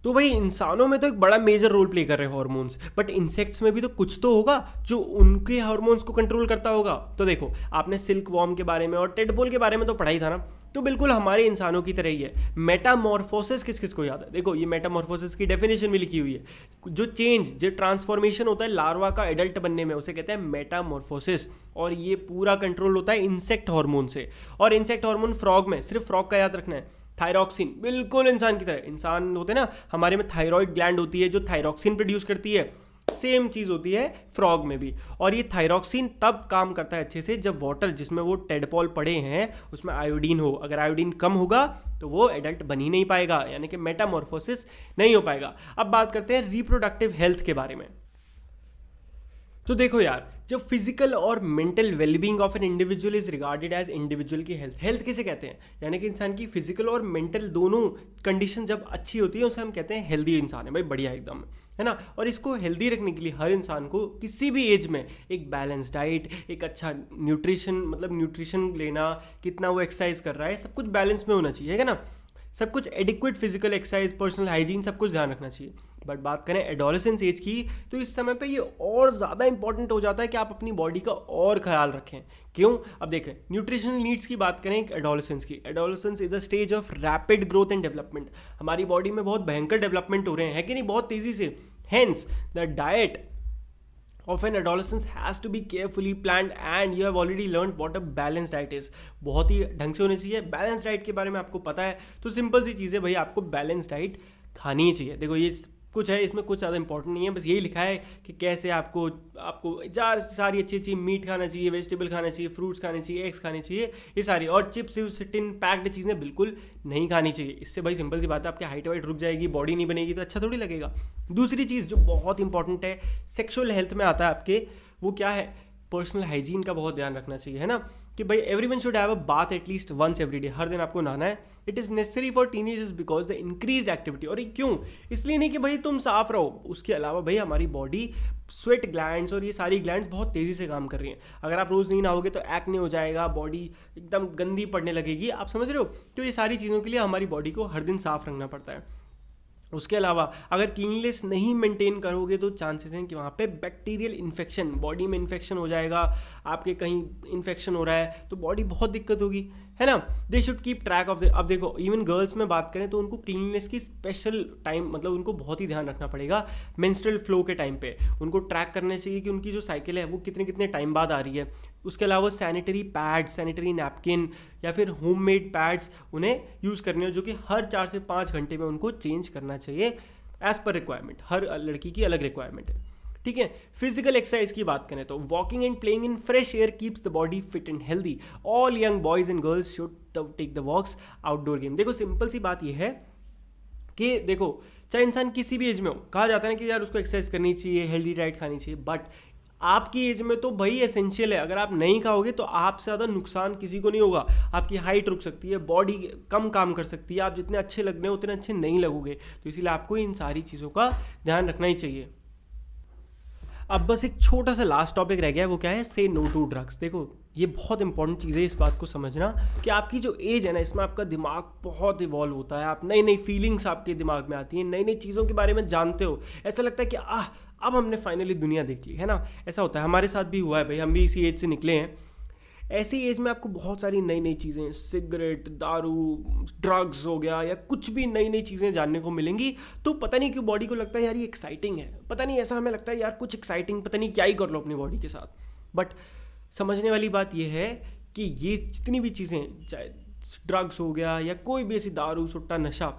तो भाई इंसानों में तो एक बड़ा मेजर रोल प्ले कर रहे हैं हार्मोन्स, बट इंसेक्ट्स में भी तो कुछ तो होगा जो उनके हार्मोन्स को कंट्रोल करता होगा। तो देखो, आपने सिल्क वॉर्म के बारे में और टेडपोल के बारे में तो पढ़ा ही था ना, तो बिल्कुल हमारे इंसानों की तरह ही है। मेटामॉर्फोसिस किस किस को याद है? देखो, ये मेटामॉर्फोसिस की डेफिनेशन भी लिखी हुई है। जो चेंज, जो ट्रांसफॉर्मेशन होता है लार्वा का एडल्ट बनने में, उसे कहते हैं मेटामॉर्फोसिस, और ये पूरा कंट्रोल होता है इंसेक्ट हार्मोन से। और इंसेक्ट हार्मोन फ्रॉग में, सिर्फ फ्रॉग का याद रखना है, थायरोक्सिन, बिल्कुल इंसान की तरह। इंसान होते हैं ना, हमारे में थायराइड ग्लैंड होती है जो थायरोक्सिन प्रोड्यूस करती है, सेम चीज़ होती है फ्रॉग में भी। और ये थायरोक्सिन तब काम करता है अच्छे से जब वाटर जिसमें वो टेडपोल पड़े हैं उसमें आयोडीन हो। अगर आयोडीन कम होगा तो वो एडल्ट बन ही नहीं पाएगा, यानी कि मेटामॉर्फोसिस नहीं हो पाएगा। अब बात करते हैं रिप्रोडक्टिव हेल्थ के बारे में। तो देखो यार, जब फिजिकल और mental wellbeing of an individual is regarded as individual की हेल्थ। हेल्थ किसे कहते हैं? यानी कि इंसान की फिजिकल और मेंटल दोनों कंडीशन जब अच्छी होती है उसे हम कहते हैं हेल्दी इंसान है। भाई बढ़िया एकदम, है ना। और इसको हेल्दी रखने के लिए हर इंसान को किसी भी एज में एक बैलेंस डाइट, एक अच्छा न्यूट्रिशन, मतलब न्यूट्रिशन लेना, कितना वो एक्सरसाइज कर रहा है, सब कुछ बैलेंस में होना चाहिए, है ना। सब कुछ adequate physical exercise, personal hygiene, सब कुछ ध्यान रखना चाहिए। बट बात करें एडोलेसेंस एज की, तो इस समय पे ये और ज़्यादा इंपॉर्टेंट हो जाता है कि आप अपनी बॉडी का और ख्याल रखें। क्यों? अब देखें, न्यूट्रिशनल नीड्स की बात करें एडोलेसेंस की। Adolescence is a stage of rapid growth and development. हमारी बॉडी में बहुत भयंकर डेवलपमेंट हो रहे हैं, है कि नहीं, बहुत तेज़ी से। Hence the diet of an adolescence has to be carefully planned and you have already learned what a balanced diet is। बहुत ही ढंग से होनी चाहिए। बैलेंस डाइट के बारे में आपको पता है, तो सिंपल सी चीज़ है भाई, आपको बैलेंस डाइट खानी ही चाहिए। देखो, ये कुछ है, इसमें कुछ ज़्यादा इंपॉर्टेंट नहीं है, बस यही लिखा है कि कैसे आपको सारी अच्छी अच्छी मीट खाना चाहिए, वेजिटेबल खाना चाहिए, फ्रूट्स खाने चाहिए, एग्स खाने चाहिए, ये सारी। और चिप्स टिन पैक्ड चीज़ें बिल्कुल नहीं खानी चाहिए। इससे भाई सिंपल सी बात है, आपकी हाइट वाइट रुक जाएगी, बॉडी नहीं बनेगी, तो अच्छा थोड़ी लगेगा। दूसरी चीज़ जो बहुत इंपॉर्टेंट है, सेक्शुअल हेल्थ में आता है आपके, वो क्या है? पर्सनल हाइजीन का बहुत ध्यान रखना चाहिए, है ना, कि भाई everyone should have a bath at least once every day, हर दिन आपको नहाना है। It is necessary for teenagers because the increased activity. और ये क्यों? इसलिए नहीं कि भाई तुम साफ रहो, उसके अलावा भाई हमारी बॉडी स्वेट ग्लैंड्स और ये सारी ग्लैंड्स बहुत तेज़ी से काम कर रही हैं। अगर आप रोज़ नहीं नहाओगे तो एक्ने हो जाएगा, बॉडी एकदम गंदी पड़ने लगेगी, आप समझ रहे हो। तो ये सारी चीज़ों के लिए हमारी बॉडी को हर दिन साफ रखना पड़ता है। उसके अलावा अगर क्लीननेस नहीं मेंटेन करोगे तो चांसेस हैं कि वहाँ पे बैक्टीरियल इन्फेक्शन, बॉडी में इन्फेक्शन हो जाएगा, आपके कहीं इन्फेक्शन हो रहा है तो बॉडी बहुत दिक्कत होगी, है ना। They should keep track of the, अब देखो इवन गर्ल्स में बात करें तो उनको क्लीननेस की स्पेशल टाइम, मतलब उनको बहुत ही ध्यान रखना पड़ेगा। मेंस्ट्रुअल फ्लो के टाइम पे उनको ट्रैक करना चाहिए कि उनकी जो साइकिल है वो कितने कितने टाइम बाद आ रही है। उसके अलावा सैनिटरी पैड्स, सैनिटरी नैपकिन या फिर होममेड पैड्स उन्हें यूज़ करने हैं, जो कि हर 4 से 5 घंटे में उनको चेंज करना चाहिए एज पर रिक्वायरमेंट। हर लड़की की अलग रिक्वायरमेंट है, ठीक है। फिजिकल एक्सरसाइज की बात करें तो walking and playing in fresh air keeps the body fit and healthy. All young boys and girls should take the walks outdoor game. देखो सिंपल सी बात यह है कि देखो चाहे इंसान किसी भी एज में हो, कहा जाता है ना कि यार उसको एक्सरसाइज करनी चाहिए, हेल्दी डाइट खानी चाहिए, बट आपकी एज में तो भाई एसेंशियल है। अगर आप नहीं खाओगे तो आपसे ज़्यादा नुकसान किसी को नहीं होगा। आपकी हाइट रुक सकती है, बॉडी कम काम कर सकती है, आप जितने अच्छे लग रहे हो उतने अच्छे नहीं लगोगे। तो इसीलिए आपको इन सारी चीज़ों का ध्यान रखना ही चाहिए। अब बस एक छोटा सा लास्ट टॉपिक रह गया है, वो क्या है, से नो टू ड्रग्स। देखो ये बहुत इंपॉर्टेंट चीज़ है, इस बात को समझना कि आपकी जो एज है ना, इसमें आपका दिमाग बहुत इवॉल्व होता है, आप नई नई फीलिंग्स आपके दिमाग में आती हैं, नई नई चीज़ों के बारे में जानते हो, ऐसा लगता है कि अब हमने फाइनली दुनिया देख ली, है ना। ऐसा होता है, हमारे साथ भी हुआ है भाई, हम भी इसी एज से निकले हैं। ऐसी एज में आपको बहुत सारी नई नई चीज़ें, सिगरेट, दारू, ड्रग्स हो गया या कुछ भी नई नई चीज़ें जानने को मिलेंगी। तो पता नहीं क्यों बॉडी को लगता है यार ये एक्साइटिंग है, पता नहीं, ऐसा हमें लगता है यार कुछ एक्साइटिंग, पता नहीं क्या ही कर लो अपनी बॉडी के साथ। बट समझने वाली बात यह है कि ये जितनी भी चीज़ें, चाहे ड्रग्स हो गया या कोई भी ऐसी दारू, सुट्टा, नशा,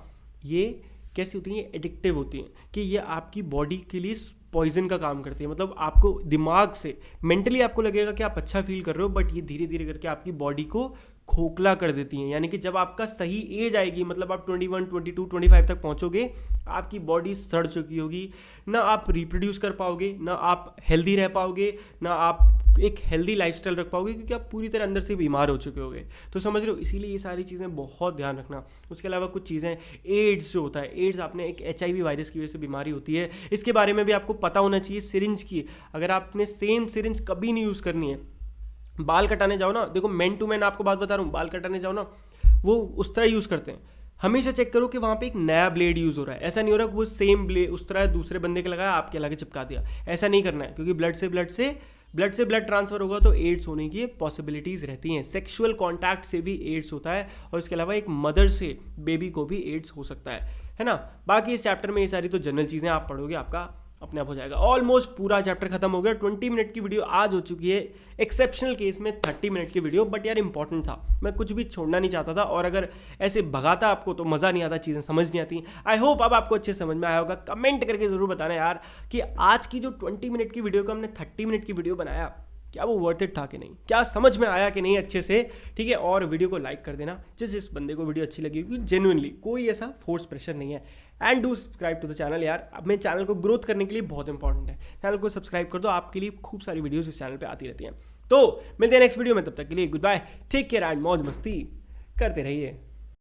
ये कैसी होती हैं, एडिक्टिव होती हैं, कि ये आपकी बॉडी के लिए पॉइजन का काम करती है। मतलब आपको दिमाग से, मेंटली आपको लगेगा कि आप अच्छा फील कर रहे हो, बट ये धीरे धीरे करके आपकी बॉडी को खोखला कर देती हैं। यानी कि जब आपका सही एज आएगी, मतलब आप 21, 22, 25 तक पहुंचोगे, आपकी बॉडी सड़ चुकी होगी, ना आप रिप्रोड्यूस कर पाओगे, ना आप हेल्दी रह पाओगे, ना आप एक हेल्दी लाइफस्टाइल रख पाओगे, क्योंकि आप पूरी तरह अंदर से बीमार हो चुके होगे। तो समझ रहे हो, इसीलिए ये सारी चीज़ें बहुत ध्यान रखना। उसके अलावा कुछ चीज़ें, एड्स जो होता है, एड्स आपने एक HIV वायरस की वजह से बीमारी होती है, इसके बारे में भी आपको पता होना चाहिए। सिरिंज की, अगर आपने सेम सिरिंज कभी नहीं यूज़ करनी है। बाल कटाने जाओ ना, देखो मैन टू मैन आपको बात बता रहा हूँ, बाल कटाने जाओ ना, वो उस तरह यूज़ करते हैं। हमेशा चेक करो कि वहाँ पे एक नया ब्लेड यूज़ हो रहा है। ऐसा नहीं हो रहा कि वो सेम ब्लेड उस तरह दूसरे बंदे के लगाया, आपके लगे चिपका दिया। ऐसा नहीं करना है, क्योंकि ब्लड से ब्लड ट्रांसफर होगा तो एड्स होने की पॉसिबिलिटीज़ रहती हैं। सेक्सुअल कॉन्टैक्ट से भी एड्स होता है, और इसके अलावा एक मदर से बेबी को भी एड्स हो सकता है ना। बाकी इस चैप्टर में ये सारी तो जनरल चीज़ें आप पढ़ोगे, आपका अपने आप हो जाएगा। ऑलमोस्ट पूरा चैप्टर खत्म हो गया। 20 मिनट की वीडियो आज हो चुकी है, एक्सेप्शनल केस में 30 मिनट की वीडियो, बट यार इंपॉर्टेंट था, मैं कुछ भी छोड़ना नहीं चाहता था। और अगर ऐसे भगाता आपको तो मज़ा नहीं आता, चीज़ें समझ नहीं आती। आई होप अब आपको अच्छे समझ में आया होगा। कमेंट करके ज़रूर बताना यार कि आज की जो 20 मिनट की वीडियो को हमने 30 मिनट की वीडियो बनाया, क्या वो वर्थ इट था कि नहीं, क्या समझ में आया कि नहीं अच्छे से, ठीक है। और वीडियो को लाइक कर देना जिस बंदे को वीडियो अच्छी लगी, क्योंकि जेन्युइनली कोई ऐसा फोर्स प्रेशर नहीं है। And do subscribe to the channel यार, अब मेरे चैनल को ग्रोथ करने के लिए बहुत इंपॉर्टेंट है। चैनल को सब्सक्राइब कर दो, आपके लिए खूब सारी वीडियोस इस चैनल पे आती रहती हैं। तो मिलते हैं नेक्स्ट वीडियो में, तब तक के लिए good bye, take care and मौज मस्ती करते रहिए।